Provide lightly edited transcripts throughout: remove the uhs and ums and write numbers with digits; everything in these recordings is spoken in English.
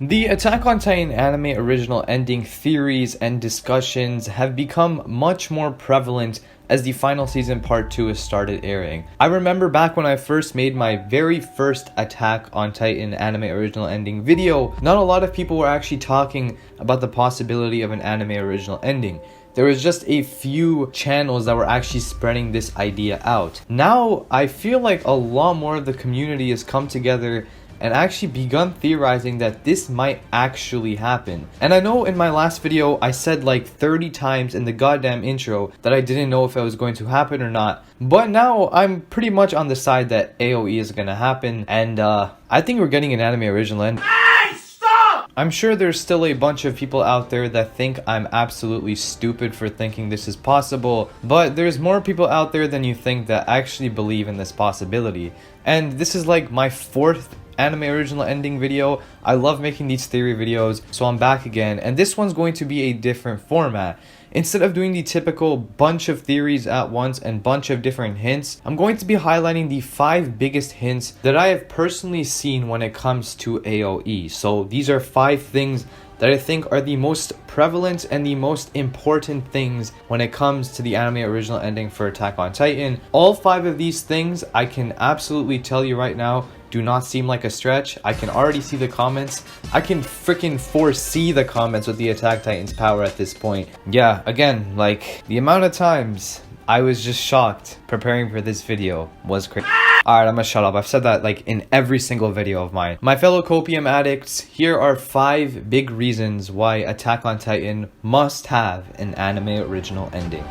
The Attack on Titan anime original ending theories and discussions have become much more prevalent as the final season part 2 has started airing. I remember back when I first made my very first Attack on Titan anime original ending video, not a lot of people were actually talking about the possibility of an anime original ending. There was just a few channels that were actually spreading this idea out. Now, I feel like a lot more of the community has come together and actually begun theorizing that this might actually happen. And I know in my last video I said like 30 times in the goddamn intro that I didn't know if it was going to happen or not, but now I'm pretty much on the side that AOE is gonna happen, and I think we're getting an anime original end. I'm sure there's still a bunch of people out there that think I'm absolutely stupid for thinking this is possible, but there's more people out there than you think that actually believe in this possibility. And this is like my 4th anime original ending video. I love making these theory videos, so I'm back again, and this one's going to be a different format. Instead of doing the typical bunch of theories at once and bunch of different hints, I'm going to be highlighting the 5 biggest hints that I have personally seen when it comes to AOE. So these are 5 things that I think are the most prevalent and the most important things when it comes to the anime original ending for Attack on Titan. All 5 of these things, I can absolutely tell you right now, do not seem like a stretch. I can already see the comments. I can freaking foresee the comments with the Attack Titan's power at this point. Yeah, again, like, the amount of times I was just shocked preparing for this video was crazy. Alright, I'm gonna shut up. I've said that like in every single video of mine. My fellow copium addicts, here are 5 big reasons why Attack on Titan must have an anime original ending.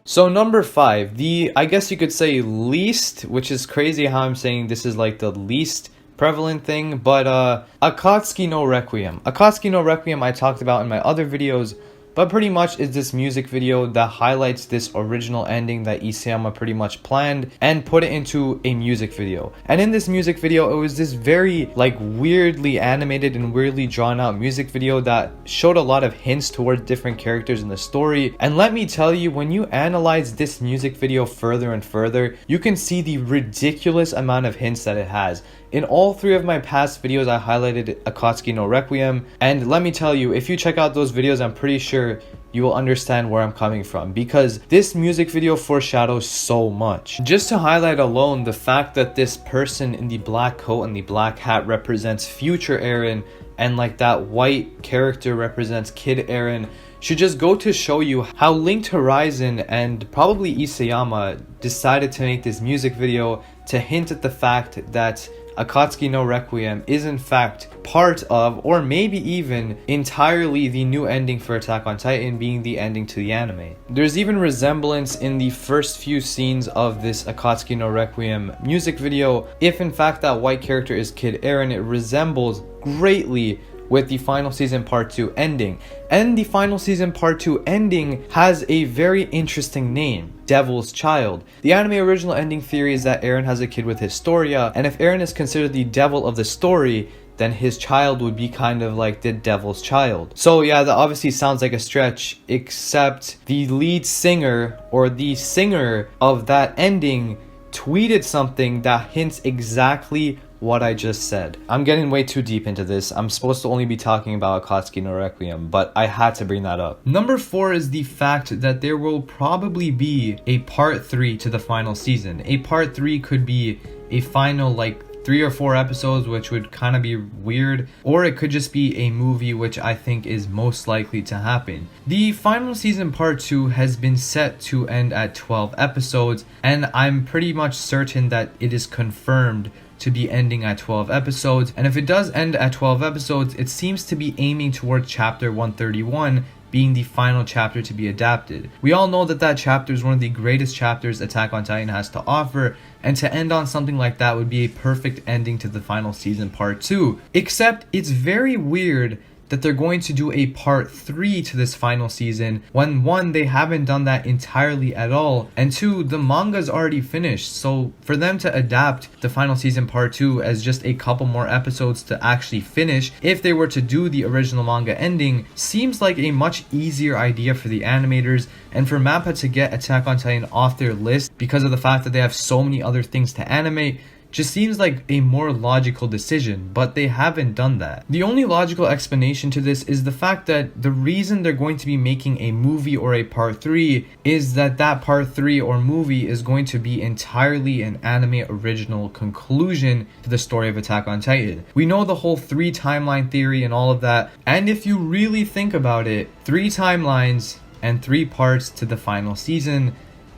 So number 5, the, I guess you could say least, which is crazy how I'm saying this is like the least prevalent thing, but Akatsuki no Requiem. Akatsuki no Requiem I talked about in my other videos, but pretty much is this music video that highlights this original ending that Isayama pretty much planned and put it into a music video. And in this music video, it was this very like weirdly animated and weirdly drawn out music video that showed a lot of hints towards different characters in the story. And let me tell you, when you analyze this music video further and further, you can see the ridiculous amount of hints that it has. In all 3 of my past videos, I highlighted Akatsuki no Requiem, and let me tell you, if you check out those videos, I'm pretty sure you will understand where I'm coming from, because this music video foreshadows so much. Just to highlight alone the fact that this person in the black coat and the black hat represents future Eren, and like that white character represents Kid Eren, should just go to show you how Linked Horizon and probably Isayama decided to make this music video to hint at the fact that Akatsuki no Requiem is in fact part of, or maybe even entirely, the new ending for Attack on Titan, being the ending to the anime. There's even resemblance in the first few scenes of this Akatsuki no Requiem music video. If in fact that white character is Kid Eren, it resembles greatly with the final season part 2 ending. And the final season part 2 ending has a very interesting name, Devil's Child. The anime original ending theory is that Eren has a kid with Historia, and if Eren is considered the devil of the story, then his child would be kind of like the devil's child. So yeah, that obviously sounds like a stretch, except the lead singer, or the singer of that ending, tweeted something that hints exactly what I just said. I'm getting way too deep into this. I'm supposed to only be talking about Akatsuki no Requiem, but I had to bring that up. Number 4 is the fact that there will probably be a part 3 to the final season. A part 3 could be a final like 3 or 4 episodes, which would kind of be weird, or it could just be a movie, which I think is most likely to happen. The final season part 2 has been set to end at 12 episodes, and I'm pretty much certain that it is confirmed to be ending at 12 episodes. And if it does end at 12 episodes, it seems to be aiming towards chapter 131 being the final chapter to be adapted. We all know that that chapter is one of the greatest chapters Attack on Titan has to offer, and to end on something like that would be a perfect ending to the final season part 2. Except it's very weird that they're going to do a part 3 to this final season when 1, they haven't done that entirely at all, and 2, the manga's already finished. So for them to adapt the final season part 2 as just a couple more episodes to actually finish, if they were to do the original manga ending, seems like a much easier idea for the animators, and for Mappa to get Attack on Titan off their list because of the fact that they have so many other things to animate just seems like a more logical decision, but they haven't done that. The only logical explanation to this is the fact that the reason they're going to be making a movie or a part 3 is that that part 3 or movie is going to be entirely an anime original conclusion to the story of Attack on Titan. We know the whole 3 timeline theory and all of that, and if you really think about it, 3 timelines and 3 parts to the final season,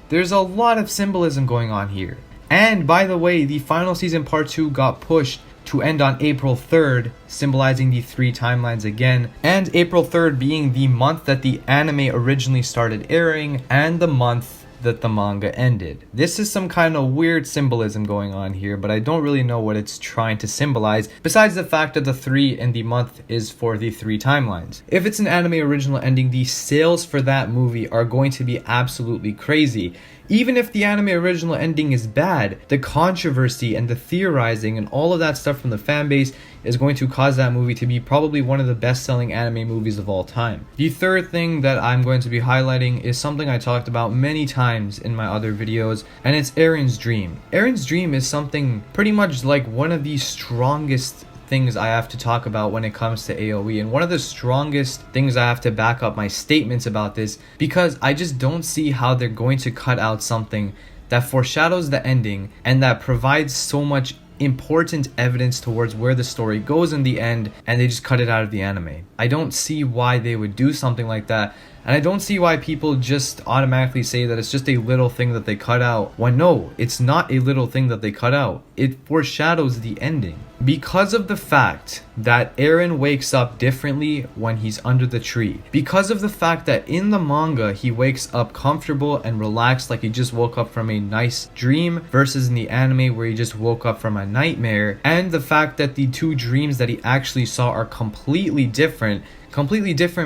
there's a lot of symbolism going on here. And by the way, the final season part 2 got pushed to end on April 3rd, symbolizing the 3 timelines again, and April 3rd being the month that the anime originally started airing and the month that the manga ended. This is some kind of weird symbolism going on here, but I don't really know what it's trying to symbolize, besides the fact that the 3 in the month is for the 3 timelines. If it's an anime original ending, the sales for that movie are going to be absolutely crazy. Even if the anime original ending is bad, the controversy and the theorizing and all of that stuff from the fan base is going to cause that movie to be probably one of the best-selling anime movies of all time. The third thing that I'm going to be highlighting is something I talked about many times in my other videos, and it's Eren's dream. Eren's dream is something pretty much like one of the strongest things I have to talk about when it comes to AoE, and one of the strongest things I have to back up my statements about this, because I just don't see how they're going to cut out something that foreshadows the ending and that provides so much important evidence towards where the story goes in the end, and they just cut it out of the anime. I don't see why they would do something like that, and I don't see why people just automatically say that it's just a little thing that they cut out, when no, it's not a little thing that they cut out. It foreshadows the ending. Because of the fact that Eren wakes up differently when he's under the tree, because of the fact that in the manga he wakes up comfortable and relaxed like he just woke up from a nice dream, versus in the anime where he just woke up from a nightmare, and the fact that the 2 dreams that he actually saw are completely different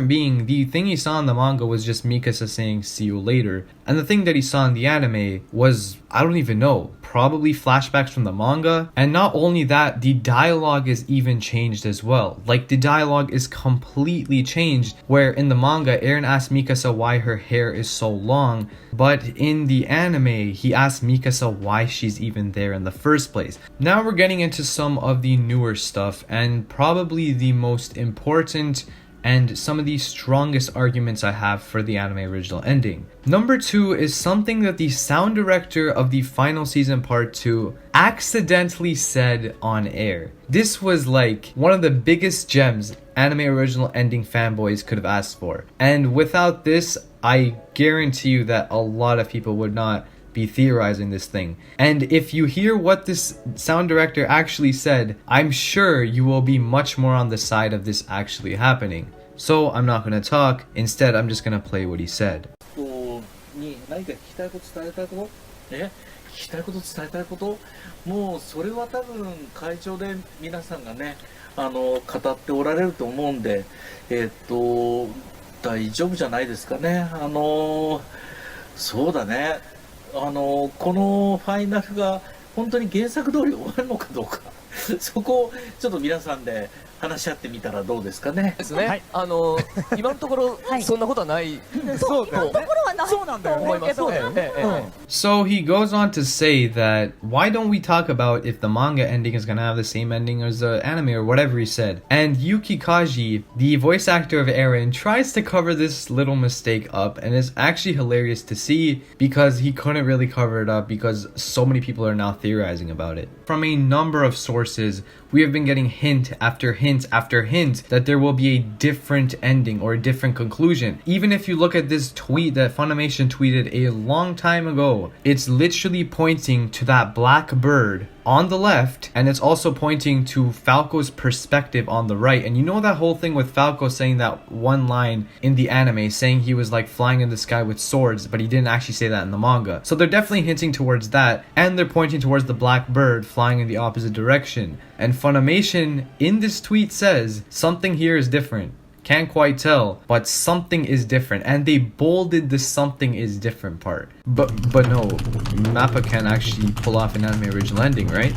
being the thing he saw in the manga was just Mikasa saying see you later, and the thing that he saw in the anime was, I don't even know, probably flashbacks from the manga. And not only that, the dialogue is even changed as well. Like, the dialogue is completely changed, where in the manga Eren asks Mikasa why her hair is so long, but in the anime he asks Mikasa why she's even there in the first place. Now we're getting into some of the newer stuff, and probably the most important and some of the strongest arguments I have for the anime original ending. Number 2 is something that the sound director of the final season part 2 accidentally said on air. This was like one of the biggest gems anime original ending fanboys could have asked for. And without this, I guarantee you that a lot of people would not be theorizing this thing. And if you hear what this sound director actually said, I'm sure you will be much more on the side of this actually happening. So I'm not going to talk. Instead, I'm just going to play what he said. 何か聞きたいこと伝えたいこと聞きたいこと伝えたいこともうそれは多分会場で皆さんがね語っておられると思うんで大丈夫じゃないですかねそうだねこのファイナルが本当に原作通り終わるのかどうかそこをちょっと皆さんで話し合ってみたらどうですかね。ですね。今のところそんなことはない。そうだよね。そうなんだよね。そうだよね。So he goes on to say that why don't we talk about if the manga ending is gonna have the same ending as the anime or whatever he said. And Yuki Kaji, the voice actor of Eren, tries to cover this little mistake up, and it's actually hilarious to see because he couldn't really cover it up because so many people are now theorizing about it. From a number of sources, we have been getting hint after hint after hint that there will be a different ending or a different conclusion. Even if you look at this tweet that Funimation tweeted a long time ago, it's literally pointing to that black bird on the left, and it's also pointing to Falco's perspective on the right. And you know that whole thing with Falco saying that one line in the anime saying he was like flying in the sky with swords, but he didn't actually say that in the manga. So they're definitely hinting towards that, and they're pointing towards the black bird flying in the opposite direction. And Funimation in this tweet tweet says, something here is different. Can't quite tell, but something is different. And they bolded the something is different part. But no, Mappa can actually pull off an anime original ending, right?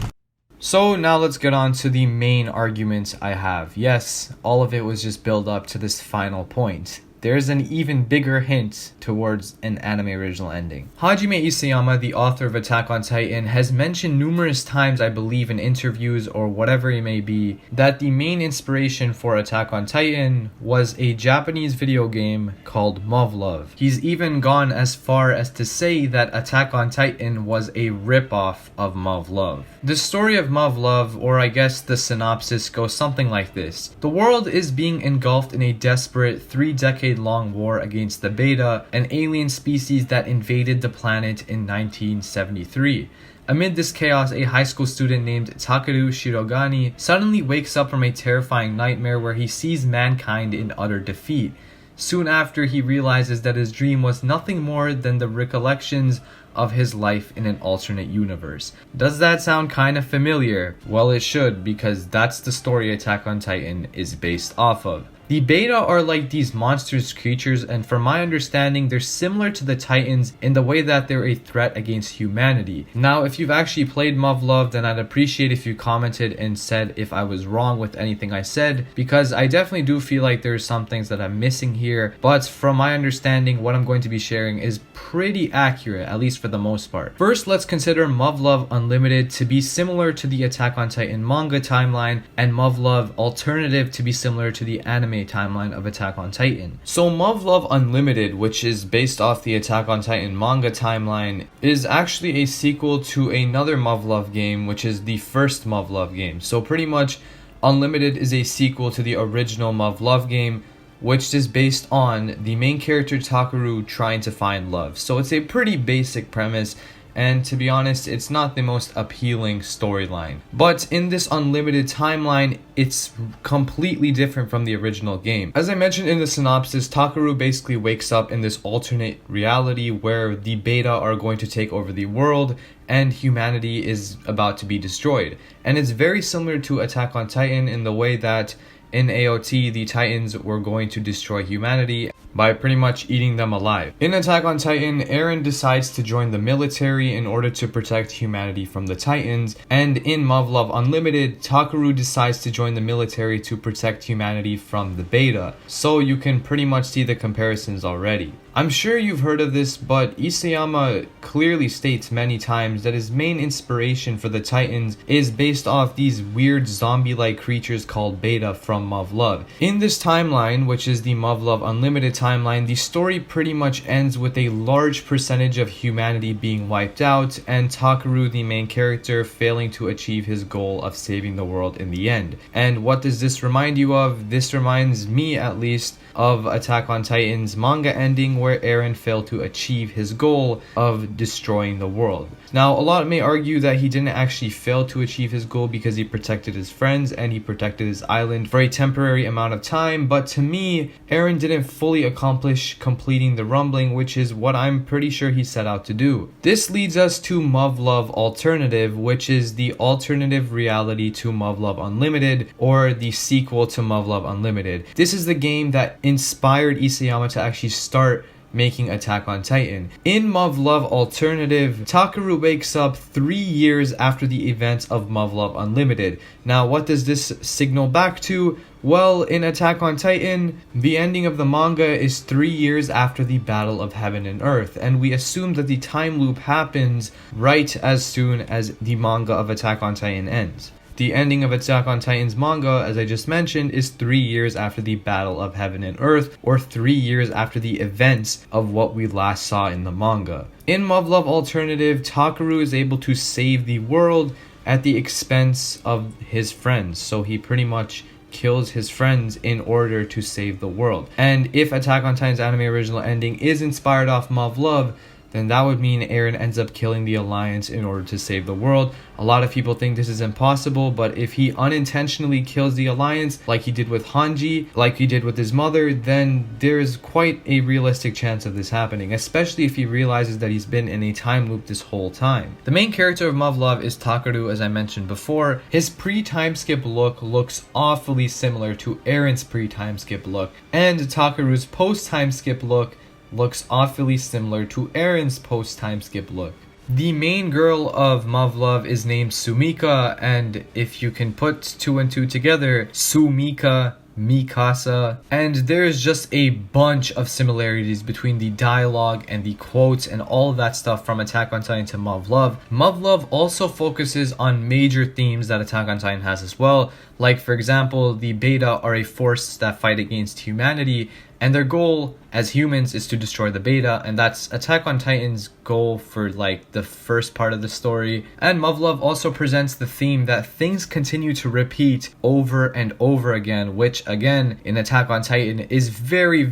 So now let's get on to the main arguments I have. Yes, all of it was just build up to this final point. There's an even bigger hint towards an anime original ending. Hajime Isayama, the author of Attack on Titan, has mentioned numerous times, I believe in interviews or whatever it may be, that the main inspiration for Attack on Titan was a Japanese video game called Muv-Luv. He's even gone as far as to say that Attack on Titan was a ripoff of Muv-Luv. The story of Muv-Luv, or I guess the synopsis, goes something like this. The world is being engulfed in a desperate 3-decade-long war against the Beta, an alien species that invaded the planet in 1973. Amid this chaos, a high school student named Takeru Shirogane suddenly wakes up from a terrifying nightmare where he sees mankind in utter defeat. Soon after, he realizes that his dream was nothing more than the recollections of his life in an alternate universe. Does that sound kind of familiar? Well, it should, because that's the story Attack on Titan is based off of. The Beta are like these monstrous creatures, and from my understanding, they're similar to the Titans in the way that they're a threat against humanity. Now, if you've actually played Muv-Luv, then I'd appreciate if you commented and said if I was wrong with anything I said, because I definitely do feel like there's some things that I'm missing here, but from my understanding, what I'm going to be sharing is pretty accurate, at least for the most part. First, let's consider Muv-Luv Unlimited to be similar to the Attack on Titan manga timeline, and Muv-Luv Alternative to be similar to the anime timeline of Attack on Titan. So Muv-Luv Unlimited, which is based off the Attack on Titan manga timeline, is actually a sequel to another Muv-Luv game, which is the first Muv-Luv game. So pretty much Unlimited is a sequel to the original Muv-Luv game, which is based on the main character Takeru trying to find love. So it's a pretty basic premise, and to be honest, it's not the most appealing storyline. But in this Unlimited timeline, it's completely different from the original game. As I mentioned in the synopsis, Takeru basically wakes up in this alternate reality where the Beta are going to take over the world and humanity is about to be destroyed. And it's very similar to Attack on Titan in the way that in AOT, the Titans were going to destroy humanity by pretty much eating them alive. In Attack on Titan, Eren decides to join the military in order to protect humanity from the Titans, and in Muv-Luv Unlimited, Takeru decides to join the military to protect humanity from the Beta. So you can pretty much see the comparisons already. I'm sure you've heard of this, but Isayama clearly states many times that his main inspiration for the Titans is based off these weird zombie-like creatures called Beta from Muv-Luv. In this timeline, which is the Muv-Luv Unlimited timeline, the story pretty much ends with a large percentage of humanity being wiped out and Takeru, the main character, failing to achieve his goal of saving the world in the end. And what does this remind you of? This reminds me, at least, of Attack on Titan's manga ending where Eren failed to achieve his goal of destroying the world. Now, a lot may argue that he didn't actually fail to achieve his goal because he protected his friends and he protected his island for a temporary amount of time, but to me, Eren didn't fully accomplish completing the rumbling, which is what I'm pretty sure he set out to do. This leads us to Muv-Luv Alternative, which is the alternative reality to Muv-Luv Unlimited, or the sequel to Muv-Luv Unlimited. This is the game that inspired Isayama to actually start making Attack on Titan. In Muv-Luv Alternative, Takeru wakes up 3 years after the events of Muv-Luv Unlimited. Now, what does this signal back to? Well, in Attack on Titan, the ending of the manga is 3 years after the Battle of Heaven and Earth, and we assume that the time loop happens right as soon as the manga of Attack on Titan ends. The ending of Attack on Titan's manga, as I just mentioned, is 3 years after the Battle of Heaven and Earth, or 3 years after the events of what we last saw in the manga. In Muv-Luv Alternative, Takeru is able to save the world at the expense of his friends, so he pretty much kills his friends in order to save the world. And if Attack on Titan's anime original ending is inspired off Muv-Luv, then that would mean Eren ends up killing the Alliance in order to save the world. A lot of people think this is impossible, but if he unintentionally kills the Alliance, like he did with Hanji, like he did with his mother, then there's quite a realistic chance of this happening, especially if he realizes that he's been in a time loop this whole time. The main character of Muv-Luv is Takaru, as I mentioned before. His pre-time skip look looks awfully similar to Eren's pre-time skip look, and Takaru's post-time skip look looks awfully similar to Eren's post-time skip look. The main girl of Muv-Luv is named Sumika, and if you can put two and two together, Sumika, Mikasa, and there's just a bunch of similarities between the dialogue and the quotes and all of that stuff from Attack on Titan to Muv-Luv. Muv-Luv also focuses on major themes that Attack on Titan has as well, like for example, the Beta are a force that fight against humanity, and their goal as humans is to destroy the Beta, and that's Attack on Titan's goal for like the first part of the story. And Muv-Luv also presents the theme that things continue to repeat over and over again, which again in Attack on Titan is very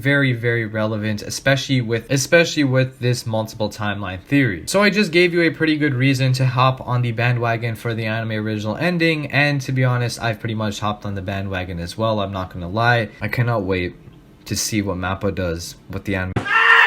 relevant, especially with this multiple timeline theory. So I just gave you a pretty good reason to hop on the bandwagon for the anime original ending, and to be honest, I've pretty much hopped on the bandwagon as well, I'm not gonna lie. I cannot wait to see what Mappa does with the anime.